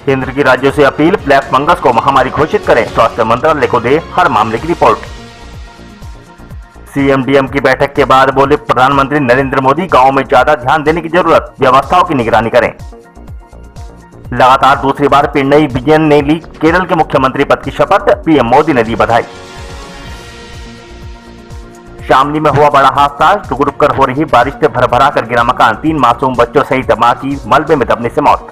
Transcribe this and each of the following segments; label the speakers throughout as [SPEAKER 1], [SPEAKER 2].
[SPEAKER 1] केंद्र की राज्यों से अपील, ब्लैक फंगस को महामारी घोषित करें, स्वास्थ्य मंत्रालय को दे हर मामले की रिपोर्ट। सीएम-डीएम की बैठक के बाद बोले प्रधानमंत्री नरेंद्र मोदी, गांवों में ज्यादा ध्यान देने की जरूरत, व्यवस्थाओं की निगरानी करें। लगातार दूसरी बार पिनरई विजयन ने ली केरल के मुख्यमंत्री पद की शपथ, पीएम मोदी ने दी बधाई। शामली में हुआ बड़ा हादसा, रुक रुक कर हो रही बारिश से भरभरा कर गिरा मकान, 3 मासूम बच्चों सहित मां की मलबे में दबने से मौत।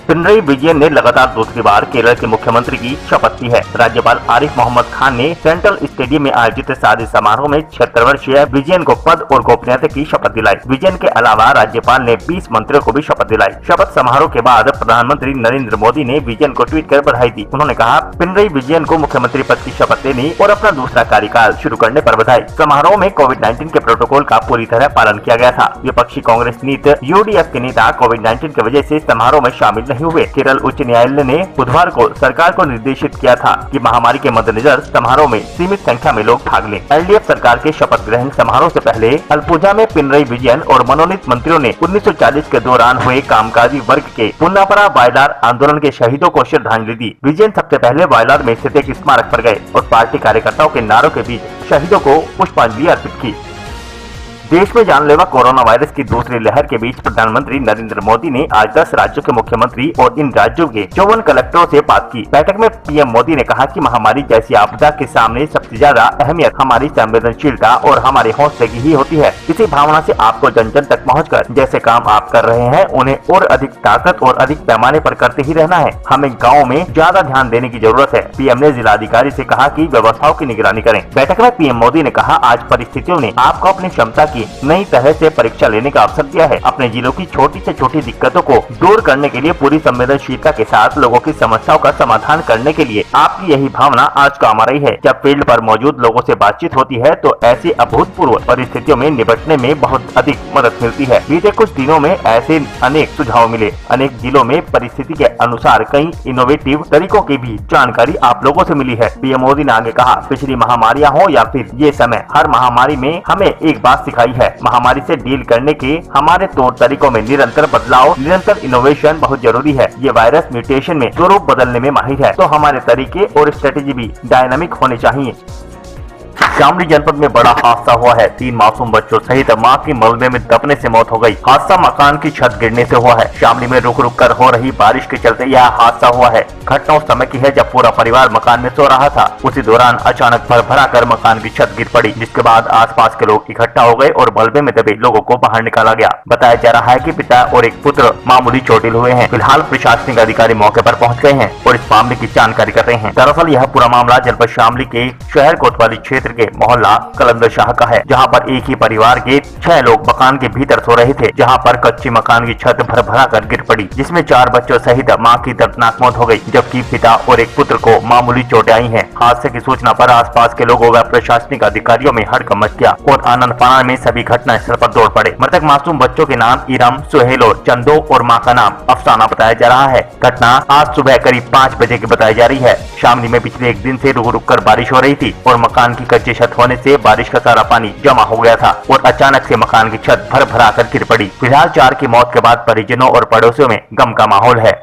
[SPEAKER 1] पिनरई विजयन ने लगातार दूसरी बार केरल के मुख्यमंत्री की शपथ ली है। राज्यपाल आरिफ मोहम्मद खान ने सेंट्रल स्टेडियम में आयोजित शादी समारोह में 76 वर्षीय विजयन को पद और गोपनीयता की शपथ दिलाई। विजयन के अलावा राज्यपाल ने 20 मंत्रियों को भी शपथ दिलाई। शपथ समारोह के बाद प्रधानमंत्री नरेंद्र मोदी ने विजयन को ट्वीट कर बधाई दी। उन्होंने कहा, पिनरई विजयन को मुख्यमंत्री पद की शपथ लेने और अपना दूसरा कार्यकाल शुरू करने पर बधाई। समारोह में कोविड-19 के प्रोटोकॉल का पूरी तरह पालन किया गया था। विपक्षी कांग्रेस नीति यूडीएफ के नेता कोविड-19 की वजह से समारोह में शामिल नहीं हुए। केरल उच्च न्यायालय ने बुधवार को सरकार को निर्देशित किया था कि महामारी के मद्देनजर समारोह में सीमित संख्या में लोग भाग लें। एलडीएफ सरकार के शपथ ग्रहण समारोह से पहले अल्पुजा में पिनरई विजयन और मनोनीत मंत्रियों ने 1940 के दौरान हुए कामकाजी वर्ग के पुन्नापरा वायलार आंदोलन के शहीदों को श्रद्धांजलि दी। विजयन सबसे पहले वायलार में स्थित एक स्मारक पर गए और पार्टी कार्यकर्ताओं के नारों के बीच शहीदों को पुष्पांजलि अर्पित की। देश में जानलेवा कोरोना वायरस की दूसरी लहर के बीच प्रधानमंत्री नरेंद्र मोदी ने आज 10 राज्यों के मुख्यमंत्री और इन राज्यों के 54 कलेक्टरों से बात की। बैठक में पीएम मोदी ने कहा कि महामारी जैसी आपदा के सामने सबसे ज्यादा अहमियत हमारी संवेदनशीलता और हमारे हौसले की ही होती है। इसी भावना से आपको जन जन तक पहुंचकर जैसे काम आप कर रहे हैं उन्हें और अधिक ताकत और अधिक पैमाने पर करते ही रहना है। हमें गाँव में ज्यादा ध्यान देने की जरूरत है। पीएम ने जिलाधिकारी से कहा कि व्यवस्थाओं की निगरानी करें। बैठक में पीएम मोदी ने कहा, आज परिस्थितियों ने आपको अपनी क्षमता की नई तरह से परीक्षा लेने का अवसर दिया है। अपने जिलों की छोटी से छोटी दिक्कतों को दूर करने के लिए पूरी संवेदनशीलता के साथ लोगों की समस्याओं का समाधान करने के लिए आपकी यही भावना आज काम आ रही है। जब फील्ड पर मौजूद लोगों से बातचीत होती है तो ऐसी अभूतपूर्व परिस्थितियों में निपटने में बहुत अधिक मदद मिलती है। बीते कुछ दिनों में ऐसे अनेक सुझाव मिले। अनेक जिलों में परिस्थिति के अनुसार कई इनोवेटिव तरीकों की भी जानकारी आप लोगों से मिली है। पीएम मोदी ने आगे कहा, पिछली महामारियां हो या फिर ये समय, हर महामारी में हमें एक बात सिखाई है। महामारी से डील करने के हमारे तौर तरीकों में निरंतर बदलाव, निरंतर इनोवेशन बहुत जरूरी है। ये वायरस म्यूटेशन में स्वरूप बदलने में माहिर है, तो हमारे तरीके और स्ट्रेटेजी भी डायनामिक होने चाहिए। शामली जनपद में बड़ा हादसा हुआ है। 3 मासूम बच्चों सहित मां की मलबे में दबने से मौत हो गई। हादसा मकान की छत गिरने से हुआ है। शामली में रुक रुक कर हो रही बारिश के चलते यह हादसा हुआ है। घटना उस समय की है जब पूरा परिवार मकान में सो रहा था। उसी दौरान अचानक भरभरा कर मकान की छत गिर पड़ी, जिसके बाद आसपास के लोग इकट्ठा हो गए और मलबे में दबे लोगों को बाहर निकाला गया। बताया जा रहा है कि पिता और एक पुत्र मामूली चोटिल हुए हैं। फिलहाल प्रशासनिक अधिकारी मौके पर पहुँच गए हैं और इस मामले की जानकारी कर रहे हैं। दरअसल यह पूरा मामला जनपद शामली के शहर कोतवाली क्षेत्र के मोहल्ला कलंदर शाह का है, जहां पर एक ही परिवार के 6 लोग मकान के भीतर सो रहे थे, जहां पर कच्ची मकान की छत भरभरा कर गिर पड़ी, जिसमें 4 बच्चों सहित मां की दर्दनाक मौत हो गई, जबकि पिता और एक पुत्र को मामूली चोटें आई हैं। हादसे की सूचना पर आसपास के लोगों व प्रशासनिक अधिकारियों में हड़कंप मच गया और आनंद फानन में सभी घटना स्थल पर दौड़ पड़े। मृतक मासूम बच्चों के नाम इरम, सुहेलो, चंदो और मां का नाम अफसाना बताया जा रहा है। घटना आज सुबह करीब 5 बजे की बताई जा रही है। शामली में पिछले एक दिन से रुक रुक कर बारिश हो रही थी और मकान की कच्ची छत होने से बारिश का सारा पानी जमा हो गया था और अचानक से मकान की छत भर भरा कर गिर पड़ी। फिलहाल 4 की मौत के बाद परिजनों और पड़ोसियों में गम का माहौल है।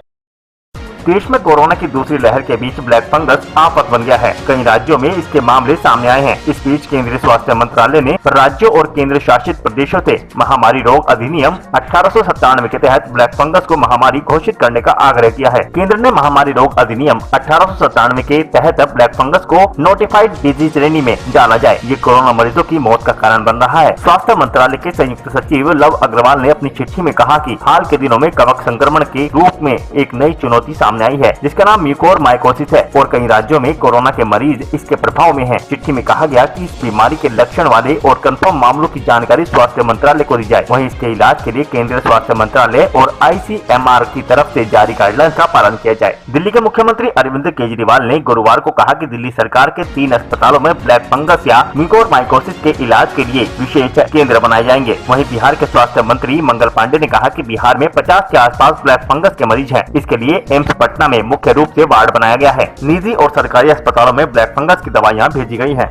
[SPEAKER 1] देश में कोरोना की दूसरी लहर के बीच ब्लैक फंगस आफत बन गया है। कई राज्यों में इसके मामले सामने आए हैं। इस बीच केंद्रीय स्वास्थ्य मंत्रालय ने राज्यों और केंद्र शासित प्रदेशों से महामारी रोग अधिनियम 1897 के तहत ब्लैक फंगस को महामारी घोषित करने का आग्रह किया है। केंद्र ने महामारी रोग अधिनियम 1897 के तहत ब्लैक फंगस को नोटिफाइड डिजीज श्रेणी में डाला जाए। ये कोरोना मरीजों की मौत का कारण बन रहा है। स्वास्थ्य मंत्रालय के संयुक्त सचिव लव अग्रवाल ने अपनी चिट्ठी में कहा कि हाल के दिनों में कवक संक्रमण के रूप में एक नई चुनौती सामने आई है, जिसका नाम म्यूकोरमाइकोसिस है और कई राज्यों में कोरोना के मरीज इसके प्रभाव में हैं। चिट्ठी में कहा गया कि इस बीमारी के लक्षण वाले और कंफर्म मामलों की जानकारी स्वास्थ्य मंत्रालय को दी जाए। वहीं इसके इलाज के लिए केंद्रीय स्वास्थ्य मंत्रालय और आईसीएमआर की तरफ से जारी गाइडलाइंस का पालन किया जाए। दिल्ली के मुख्यमंत्री अरविंद केजरीवाल ने गुरुवार को कहा कि दिल्ली सरकार के 3 अस्पतालों में ब्लैक फंगस या म्यूकोरमाइकोसिस के इलाज के लिए विशेष केंद्र बनाए जाएंगे। वहीं बिहार के स्वास्थ्य मंत्री मंगल पांडे ने कहा कि बिहार में 50 के आसपास ब्लैक फंगस के मरीज हैं। इसके लिए एम्स पटना में मुख्य रूप से वार्ड बनाया गया है। निजी और सरकारी अस्पतालों में ब्लैक फंगस की दवाइयां भेजी गई हैं।